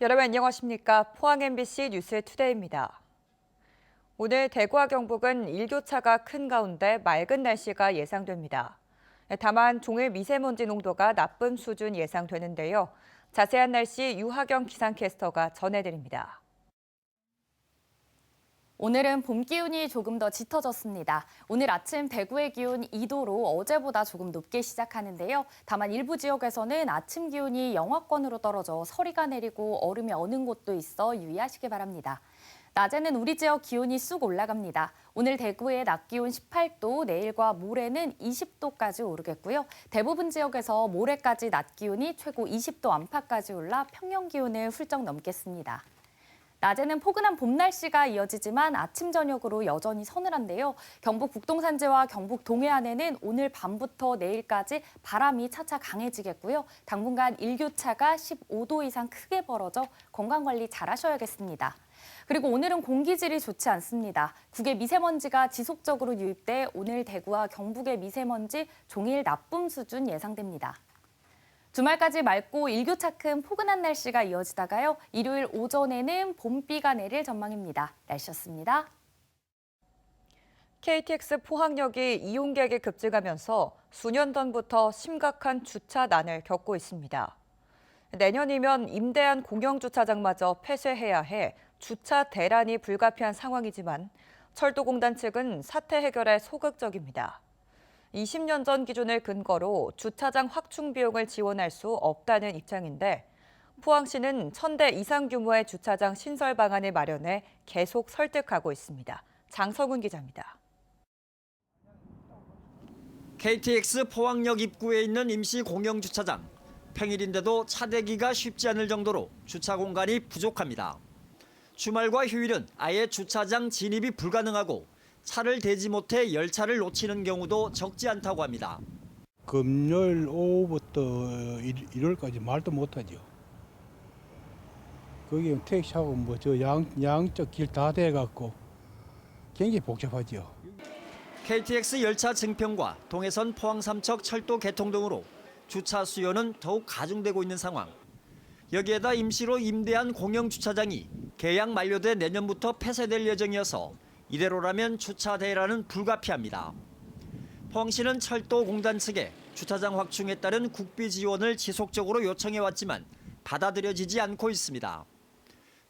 여러분 안녕하십니까? 포항 MBC 뉴스 투데이입니다. 오늘 대구와 경북은 일교차가 큰 가운데 맑은 날씨가 예상됩니다. 다만 종일 미세먼지 농도가 나쁨 수준 예상되는데요. 자세한 날씨 유하경 기상캐스터가 전해드립니다. 오늘은 봄 기온이 조금 더 짙어졌습니다. 오늘 아침 대구의 기온 2도로 어제보다 조금 높게 시작하는데요. 다만 일부 지역에서는 아침 기온이 영하권으로 떨어져 서리가 내리고 얼음이 어는 곳도 있어 유의하시기 바랍니다. 낮에는 우리 지역 기온이 쑥 올라갑니다. 오늘 대구의 낮 기온 18도, 내일과 모레는 20도까지 오르겠고요. 대부분 지역에서 모레까지 낮 기온이 최고 20도 안팎까지 올라 평년 기온을 훌쩍 넘겠습니다. 낮에는 포근한 봄 날씨가 이어지지만 아침 저녁으로 여전히 서늘한데요. 경북 북동산지와 경북 동해안에는 오늘 밤부터 내일까지 바람이 차차 강해지겠고요. 당분간 일교차가 15도 이상 크게 벌어져 건강관리 잘 하셔야겠습니다. 그리고 오늘은 공기질이 좋지 않습니다. 국외 미세먼지가 지속적으로 유입돼 오늘 대구와 경북의 미세먼지 종일 나쁨 수준 예상됩니다. 주말까지 맑고 일교차 큰 포근한 날씨가 이어지다가요. 일요일 오전에는 봄비가 내릴 전망입니다. 날씨였습니다. KTX 포항역이 이용객이 급증하면서 수년 전부터 심각한 주차난을 겪고 있습니다. 내년이면 임대한 공영주차장마저 폐쇄해야 해 주차 대란이 불가피한 상황이지만 철도공단 측은 사태 해결에 소극적입니다. 20년 전 기준을 근거로 주차장 확충 비용을 지원할 수 없다는 입장인데 포항시는 1,000대 이상 규모의 주차장 신설 방안을 마련해 계속 설득하고 있습니다. 장성훈 기자입니다. KTX 포항역 입구에 있는 임시 공영주차장. 평일인데도 차 대기가 쉽지 않을 정도로 주차 공간이 부족합니다. 주말과 휴일은 아예 주차장 진입이 불가능하고 차를 대지 못해 열차를 놓치는 경우도 적지 않다고 합니다. 금요일 오후부터 일요일까지 말도 못하죠. 거기 택시하고 뭐 저 양쪽 길 다 돼갖고 굉장히 복잡하죠. KTX 열차 증평과 동해선 포항 삼척 철도 개통 등으로 주차 수요는 더욱 가중되고 있는 상황. 여기에다 임시로 임대한 공영주차장이 계약 만료돼 내년부터 폐쇄될 예정이어서 이대로라면 주차 대란은 불가피합니다. 포항시는 철도공단 측에 주차장 확충에 따른 국비 지원을 지속적으로 요청해왔지만 받아들여지지 않고 있습니다.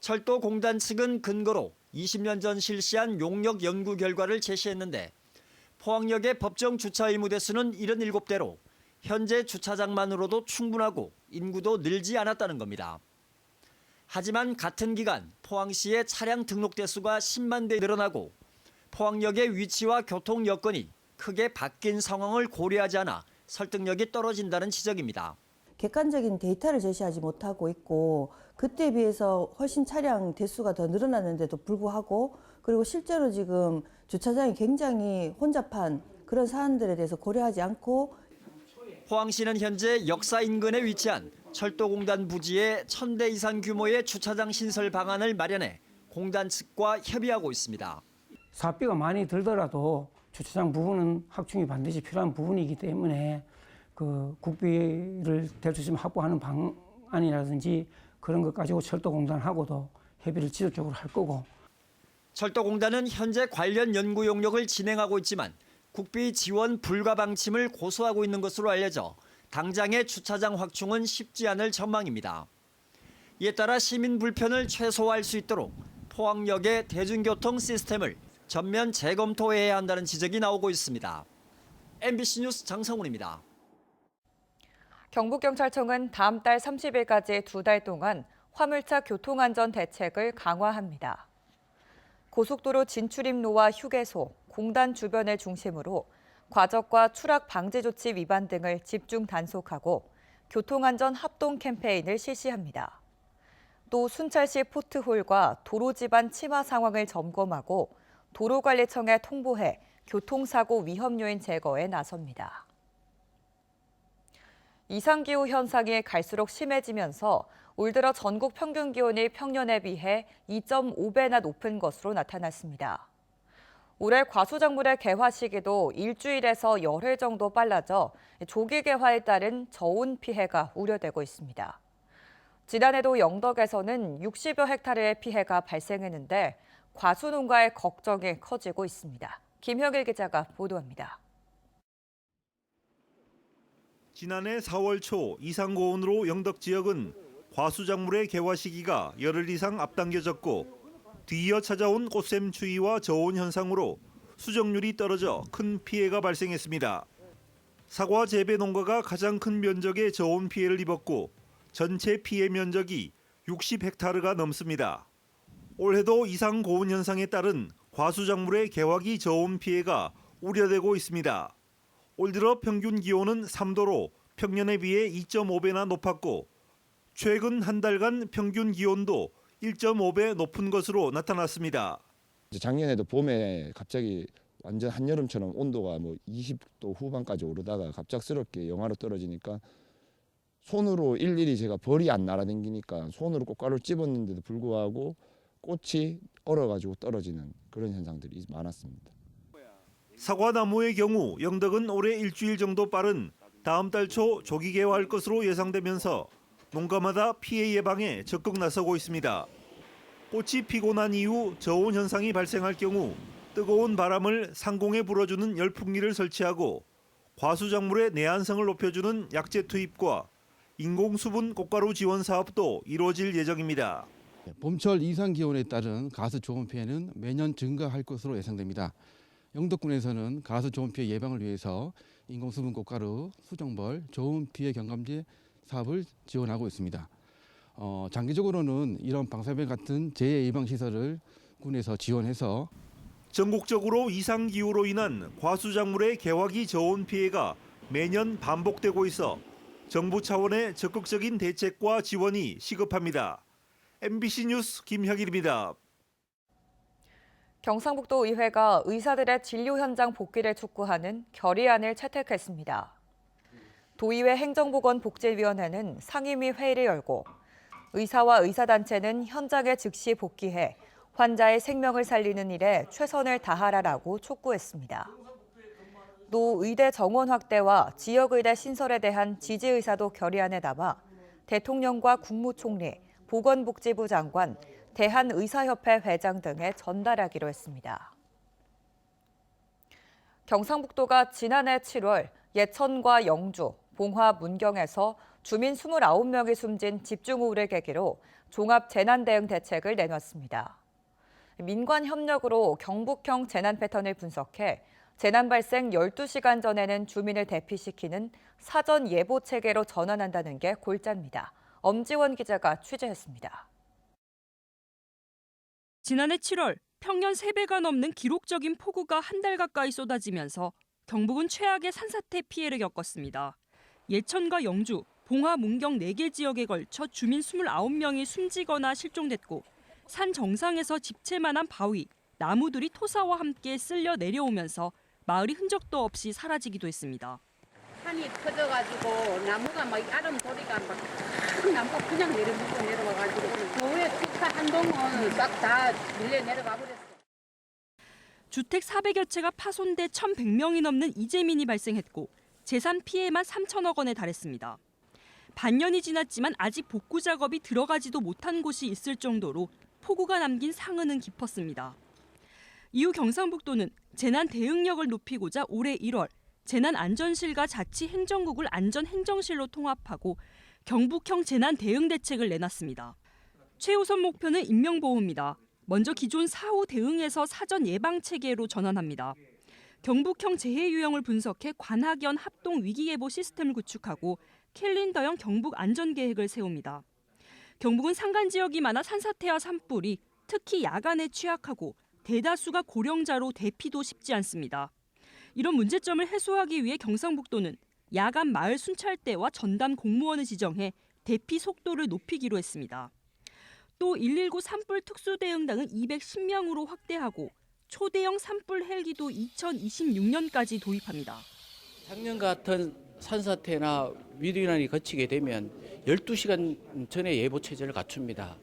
철도공단 측은 근거로 20년 전 실시한 용역 연구 결과를 제시했는데 포항역의 법정 주차 의무 대수는 77대로 현재 주차장만으로도 충분하고 인구도 늘지 않았다는 겁니다. 하지만 같은 기간 포항시의 차량 등록 대수가 10만 대 늘어나고 포항역의 위치와 교통 여건이 크게 바뀐 상황을 고려하지 않아 설득력이 떨어진다는 지적입니다. 객관적인 데이터를 제시하지 못하고 있고 그때에 비해서 훨씬 차량 대수가 더 늘어났는데도 불구하고 그리고 실제로 지금 주차장이 굉장히 혼잡한 그런 사안들에 대해서 고려하지 않고 포항시는 현재 역사 인근에 위치한 철도공단 부지에 1,000대 이상 규모의 주차장 신설 방안을 마련해 공단 측과 협의하고 있습니다. 사업비가 많이 들더라도 주차장 부분은 확충이 반드시 필요한 부분이기 때문에 그 국비를 대주심 확보하는 방안이라든지 그런 것 가지고 철도공단하고도 협의를 지속적으로 할 거고. 철도공단은 현재 관련 연구 용역을 진행하고 있지만 국비 지원 불가 방침을 고수하고 있는 것으로 알려져 당장의 주차장 확충은 쉽지 않을 전망입니다. 이에 따라 시민 불편을 최소화할 수 있도록 포항역의 대중교통 시스템을 전면 재검토해야 한다는 지적이 나오고 있습니다. MBC 뉴스 장성훈입니다. 경북경찰청은 다음 달 30일까지 2달 동안 화물차 교통안전 대책을 강화합니다. 고속도로 진출입로와 휴게소, 공단 주변을 중심으로 과적과 추락 방지 조치 위반 등을 집중 단속하고 교통안전 합동 캠페인을 실시합니다. 또 순찰시 포트홀과 도로 지반 침하 상황을 점검하고 도로관리청에 통보해 교통사고 위험 요인 제거에 나섭니다. 이상기후 현상이 갈수록 심해지면서 올 들어 전국 평균 기온이 평년에 비해 2.5배나 높은 것으로 나타났습니다. 올해 과수작물의 개화 시기도 일주일에서 열흘 정도 빨라져 조기 개화에 따른 저온 피해가 우려되고 있습니다. 지난해도 영덕에서는 60여 헥타르의 피해가 발생했는데 과수 농가의 걱정이 커지고 있습니다. 김혁일 기자가 보도합니다. 지난해 4월 초 이상고온으로 영덕 지역은 과수작물의 개화 시기가 열흘 이상 앞당겨졌고 뒤이어 찾아온 꽃샘 추위와 저온 현상으로 수정률이 떨어져 큰 피해가 발생했습니다. 사과 재배 농가가 가장 큰 면적의 저온 피해를 입었고 전체 피해 면적이 60헥타르가 넘습니다. 올해도 이상 고온 현상에 따른 과수작물의 개화기 저온 피해가 우려되고 있습니다. 올 들어 평균 기온은 3도로 평년에 비해 2.5배나 높았고 최근 한 달간 평균 기온도 1.5배 높은 것으로 나타났습니다. 작년에도 봄에 갑자기 완전 한여름처럼 온도가 20도 후반까지 오르다가 갑작스럽게 영하로 떨어지니까 손으로 일일이 제가 벌이 안 날아다니니까 손으로 꽃가루를 찝었는데도 불구하고 꽃이 얼어가지고 떨어지는 그런 현상들이 많았습니다. 사과나무의 경우 영덕은 올해 일주일 정도 빠른 다음 달 초 조기 개화할 것으로 예상되면서 농가마다 피해 예방에 적극 나서고 있습니다. 꽃이 피고 난 이후 저온 현상이 발생할 경우 뜨거운 바람을 상공에 불어주는 열풍기를 설치하고 과수작물의 내한성을 높여주는 약재 투입과 인공수분 꽃가루 지원 사업도 이루어질 예정입니다. 봄철 이상 기온에 따른 가수 저온 피해는 매년 증가할 것으로 예상됩니다. 영덕군에서는 가수 저온 피해 예방을 위해서 인공수분 꽃가루, 수정벌, 저온 피해 경감제 사업을 지원하고 있습니다. 장기적으로는 이런 방사배 같은 재해 예방 시설을 군에서 지원해서 전국적으로 이상 기후로 인한 과수작물의 개화기 저온 피해가 매년 반복되고 있어 정부 차원의 적극적인 대책과 지원이 시급합니다. MBC 뉴스 김혁일입니다. 경상북도 의회가 의사들의 진료 현장 복귀를 촉구하는 결의안을 채택했습니다. 도의회 행정보건복지위원회는 상임위 회의를 열고 의사와 의사단체는 현장에 즉시 복귀해 환자의 생명을 살리는 일에 최선을 다하라라고 촉구했습니다. 또 의대 정원 확대와 지역의대 신설에 대한 지지 의사도 결의안에 담아 대통령과 국무총리, 보건복지부 장관, 대한의사협회 회장 등에 전달하기로 했습니다. 경상북도가 지난해 7월 예천과 영주, 봉화, 문경에서 주민 29명이 숨진 집중호우를 계기로 종합재난대응 대책을 내놨습니다. 민관 협력으로 경북형 재난 패턴을 분석해 재난 발생 12시간 전에는 주민을 대피시키는 사전 예보 체계로 전환한다는 게 골자입니다. 엄지원 기자가 취재했습니다. 지난해 7월 평년 3배가 넘는 기록적인 폭우가 한 달 가까이 쏟아지면서 경북은 최악의 산사태 피해를 겪었습니다. 예천과 영주, 봉화, 문경 4개 지역에 걸쳐 주민 29명이 숨지거나 실종됐고 산 정상에서 집채만한 바위, 나무들이 토사와 함께 쓸려 내려오면서 마을이 흔적도 없이 사라지기도 했습니다. 산이 커져가지고 나무가 막 아름도리가 막 큰 나무가 그냥 내려와가지고 교회 축사 한 동은 싹 다 밀려 내려가 버렸어. 주택 400여 채가 파손돼 1,100명이 넘는 이재민이 발생했고 재산 피해만 3천억 원에 달했습니다. 반년이 지났지만 아직 복구 작업이 들어가지도 못한 곳이 있을 정도로 폭우가 남긴 상흔은 깊었습니다. 이후 경상북도는 재난 대응력을 높이고자 올해 1월 재난안전실과 자치행정국을 안전행정실로 통합하고 경북형 재난대응대책을 내놨습니다. 최우선 목표는 인명보호입니다. 먼저 기존 사후 대응에서 사전 예방체계로 전환합니다. 경북형 재해 유형을 분석해 관학연 합동 위기예보 시스템을 구축하고 캘린더형 경북 안전계획을 세웁니다. 경북은 산간 지역이 많아 산사태와 산불이 특히 야간에 취약하고 대다수가 고령자로 대피도 쉽지 않습니다. 이런 문제점을 해소하기 위해 경상북도는 야간 마을 순찰대와 전담 공무원을 지정해 대피 속도를 높이기로 했습니다. 또 119 산불 특수대응당은 210명으로 확대하고 초대형 산불 헬기도 2026년까지 도입합니다. 작년 같은 산사태나 위기난이 거치게 되면 12시간 전에 예보 체제를 갖춥니다.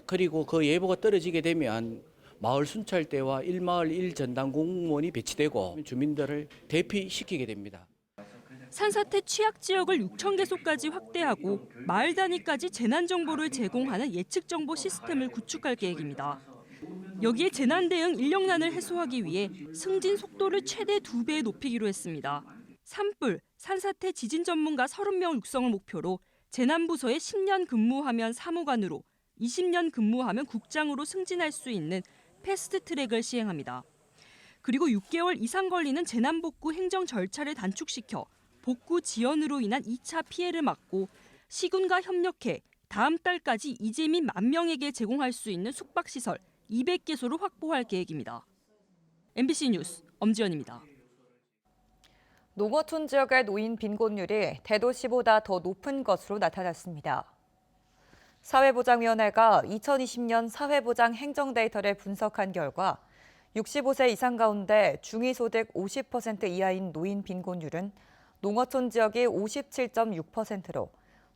그리고 그 예보가 떨어지게 되면 마을 순찰대와 1마을 1전담 공무원이 배치되고 주민들을 대피시키게 됩니다. 산사태 취약 지역을 6,000개소까지 확대하고 마을 단위까지 재난 정보를 제공하는 예측 정보 시스템을 구축할 계획입니다. 여기에 재난 대응 인력난을 해소하기 위해 승진 속도를 최대 2배 높이기로 했습니다. 산불, 산사태 지진 전문가 30명 육성을 목표로 재난부서에 10년 근무하면 사무관으로, 20년 근무하면 국장으로 승진할 수 있는 패스트트랙을 시행합니다. 그리고 6개월 이상 걸리는 재난복구 행정 절차를 단축시켜 복구 지연으로 인한 2차 피해를 막고 시군과 협력해 다음 달까지 이재민 10,000명에게 제공할 수 있는 숙박시설 200개소를 확보할 계획입니다. MBC 뉴스 엄지연입니다. 농어촌 지역의 노인 빈곤율이 대도시보다 더 높은 것으로 나타났습니다. 사회보장위원회가 2020년 사회보장 행정 데이터를 분석한 결과 65세 이상 가운데 중위소득 50% 이하인 노인 빈곤율은 농어촌 지역이 57.6%로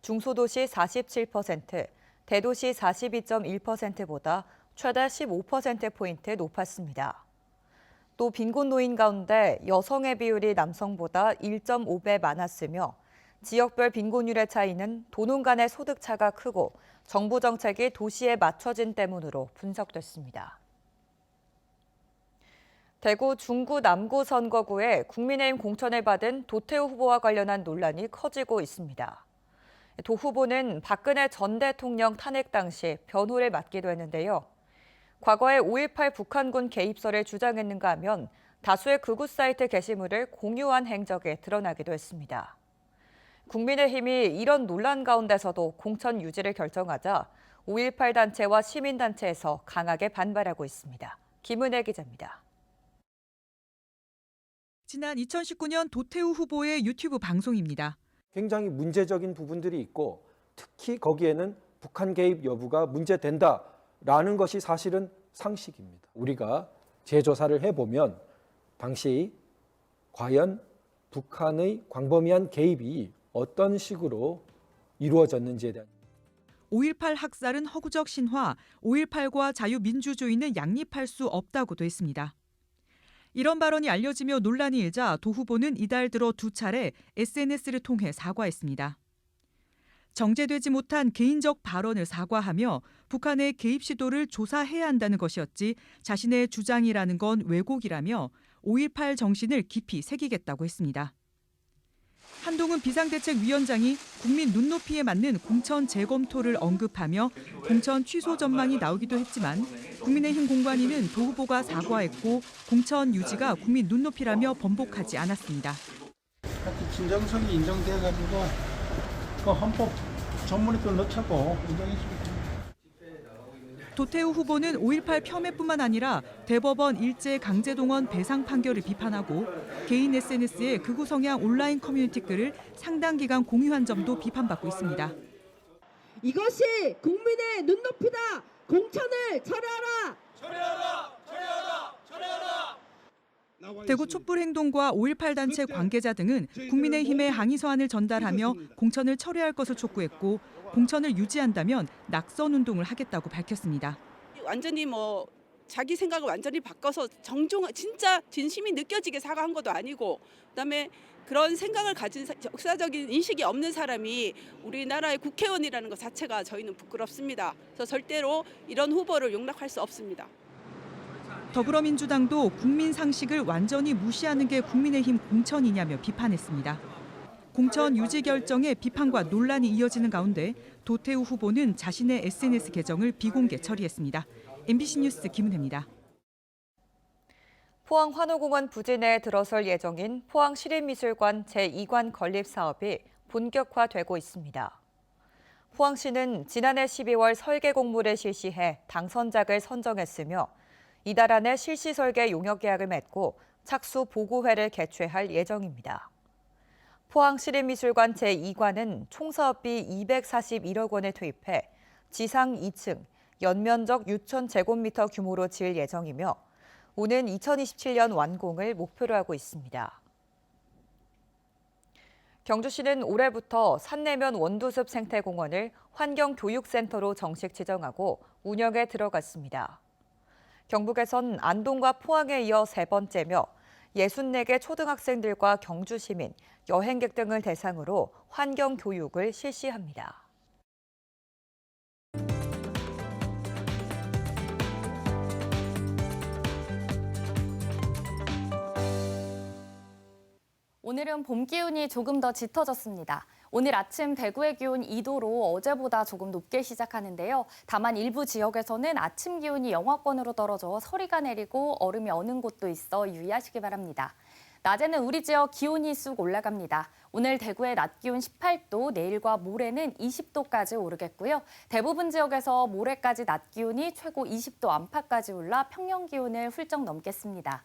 중소도시 47%, 대도시 42.1%보다 최대 15%포인트 높았습니다. 또 빈곤 노인 가운데 여성의 비율이 남성보다 1.5배 많았으며 지역별 빈곤율의 차이는 도농 간의 소득 차가 크고 정부 정책이 도시에 맞춰진 때문으로 분석됐습니다. 대구 중구 남구 선거구에 국민의힘 공천을 받은 도태우 후보와 관련한 논란이 커지고 있습니다. 도 후보는 박근혜 전 대통령 탄핵 당시 변호를 맡기도 했는데요. 과거에 5.18 북한군 개입설을 주장했는가 하면 다수의 극우 사이트 게시물을 공유한 행적이 드러나기도 했습니다. 국민의힘이 이런 논란 가운데서도 공천 유지를 결정하자 5.18 단체와 시민단체에서 강하게 반발하고 있습니다. 김은혜 기자입니다. 지난 2019년 도태우 후보의 유튜브 방송입니다. 굉장히 문제적인 부분들이 있고 특히 거기에는 북한 개입 여부가 문제된다라는 것이 사실은 상식입니다. 우리가 재조사를 해보면 당시 과연 북한의 광범위한 개입이 어떤 식으로 이루어졌는지에 대한 5.18 학살은 허구적 신화, 5.18과 자유민주주의는 양립할 수 없다고도 했습니다. 이런 발언이 알려지며 논란이 일자 도 후보는 이달 들어 2차례 SNS를 통해 사과했습니다. 정제되지 못한 개인적 발언을 사과하며 북한의 개입 시도를 조사해야 한다는 것이었지 자신의 주장이라는 건 왜곡이라며 5.18 정신을 깊이 새기겠다고 했습니다. 한동훈 비상대책위원장이 국민 눈높이에 맞는 공천 재검토를 언급하며 공천 취소 전망이 나오기도 했지만 국민의힘 공관위는 도 후보가 사과했고 공천 유지가 국민 눈높이라며 번복하지 않았습니다. 진정성이 인정돼가지고 그 헌법 전문에 또 넣자고 인정했습니다. 도태우 후보는 5.18 폄훼뿐만 아니라 대법원 일제 강제동원 배상 판결을 비판하고 개인 SNS에 극우 성향 온라인 커뮤니티 글을 상당 기간 공유한 점도 비판받고 있습니다. 이것이 국민의 눈높이다. 공천을 철회하라. 철회하라. 철회하라. 철회하라. 대구 촛불행동과 5.18 단체 관계자 등은 국민의힘에 항의 서한을 전달하며 공천을 철회할 것을 촉구했고 공천을 유지한다면 낙선 운동을 하겠다고 밝혔습니다. 완전히 자기 생각을 완전히 바꿔서 진짜 진심이 느껴지게 사과한 것도 아니고 그다음에 그런 생각을 가진 역사적인 인식이 없는 사람이 우리나라의 국회의원이라는 것 자체가 저희는 부끄럽습니다. 그래서 절대로 이런 후보를 용납할 수 없습니다. 더불어민주당도 국민 상식을 완전히 무시하는 게 국민의힘 공천이냐며 비판했습니다. 공천 유지 결정에 비판과 논란이 이어지는 가운데 도태우 후보는 자신의 SNS 계정을 비공개 처리했습니다. MBC 뉴스 김은혜입니다. 포항 환호공원 부진에 들어설 예정인 포항시립미술관 제2관 건립 사업이 본격화되고 있습니다. 포항시는 지난해 12월 설계 공모를 실시해 당선작을 선정했으며 이달 안에 실시 설계 용역 계약을 맺고 착수 보고회를 개최할 예정입니다. 포항시립미술관 제2관은 총 사업비 241억 원을 투입해 지상 2층, 연면적 6,000제곱미터 규모로 지을 예정이며 오는 2027년 완공을 목표로 하고 있습니다. 경주시는 올해부터 산내면 원두숲 생태공원을 환경교육센터로 정식 지정하고 운영에 들어갔습니다. 경북에선 안동과 포항에 이어 세 번째며 64개 초등학생들과 경주 시민, 여행객 등을 대상으로 환경 교육을 실시합니다. 오늘은 봄 기온이 조금 더 짙어졌습니다. 오늘 아침 대구의 기온 2도로 어제보다 조금 높게 시작하는데요. 다만 일부 지역에서는 아침 기온이 영하권으로 떨어져 서리가 내리고 얼음이 어는 곳도 있어 유의하시기 바랍니다. 낮에는 우리 지역 기온이 쑥 올라갑니다. 오늘 대구의 낮 기온 18도, 내일과 모레는 20도까지 오르겠고요. 대부분 지역에서 모레까지 낮 기온이 최고 20도 안팎까지 올라 평년 기온을 훌쩍 넘겠습니다.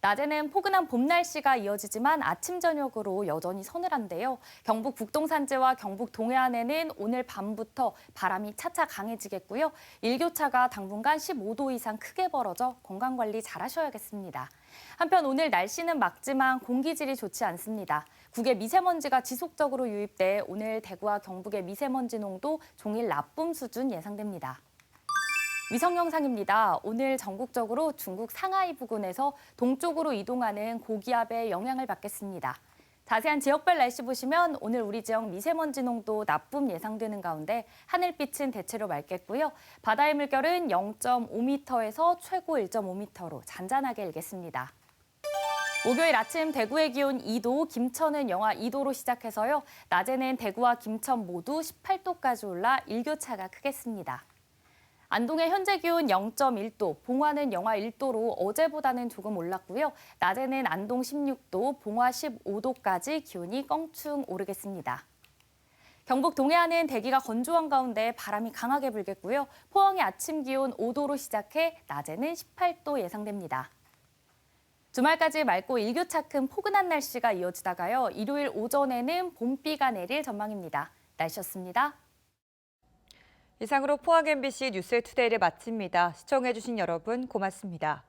낮에는 포근한 봄 날씨가 이어지지만 아침 저녁으로 여전히 서늘한데요. 경북 북동 산지와 경북 동해안에는 오늘 밤부터 바람이 차차 강해지겠고요. 일교차가 당분간 15도 이상 크게 벌어져 건강관리 잘 하셔야겠습니다. 한편 오늘 날씨는 맑지만 공기질이 좋지 않습니다. 국외 미세먼지가 지속적으로 유입돼 오늘 대구와 경북의 미세먼지 농도 종일 나쁨 수준 예상됩니다. 위성 영상입니다. 오늘 전국적으로 중국 상하이 부근에서 동쪽으로 이동하는 고기압의 영향을 받겠습니다. 자세한 지역별 날씨 보시면 오늘 우리 지역 미세먼지 농도 나쁨 예상되는 가운데 하늘빛은 대체로 맑겠고요. 바다의 물결은 0.5m에서 최고 1.5m로 잔잔하게 일겠습니다. 목요일 아침 대구의 기온 2도, 김천은 영하 2도로 시작해서요. 낮에는 대구와 김천 모두 18도까지 올라 일교차가 크겠습니다. 안동의 현재 기온 0.1도, 봉화는 영하 1도로 어제보다는 조금 올랐고요. 낮에는 안동 16도, 봉화 15도까지 기온이 껑충 오르겠습니다. 경북 동해안은 대기가 건조한 가운데 바람이 강하게 불겠고요. 포항의 아침 기온 5도로 시작해 낮에는 18도 예상됩니다. 주말까지 맑고 일교차 큰 포근한 날씨가 이어지다가요. 일요일 오전에는 봄비가 내릴 전망입니다. 날씨였습니다. 이상으로 포항 MBC 뉴스투데이를 마칩니다. 시청해주신 여러분 고맙습니다.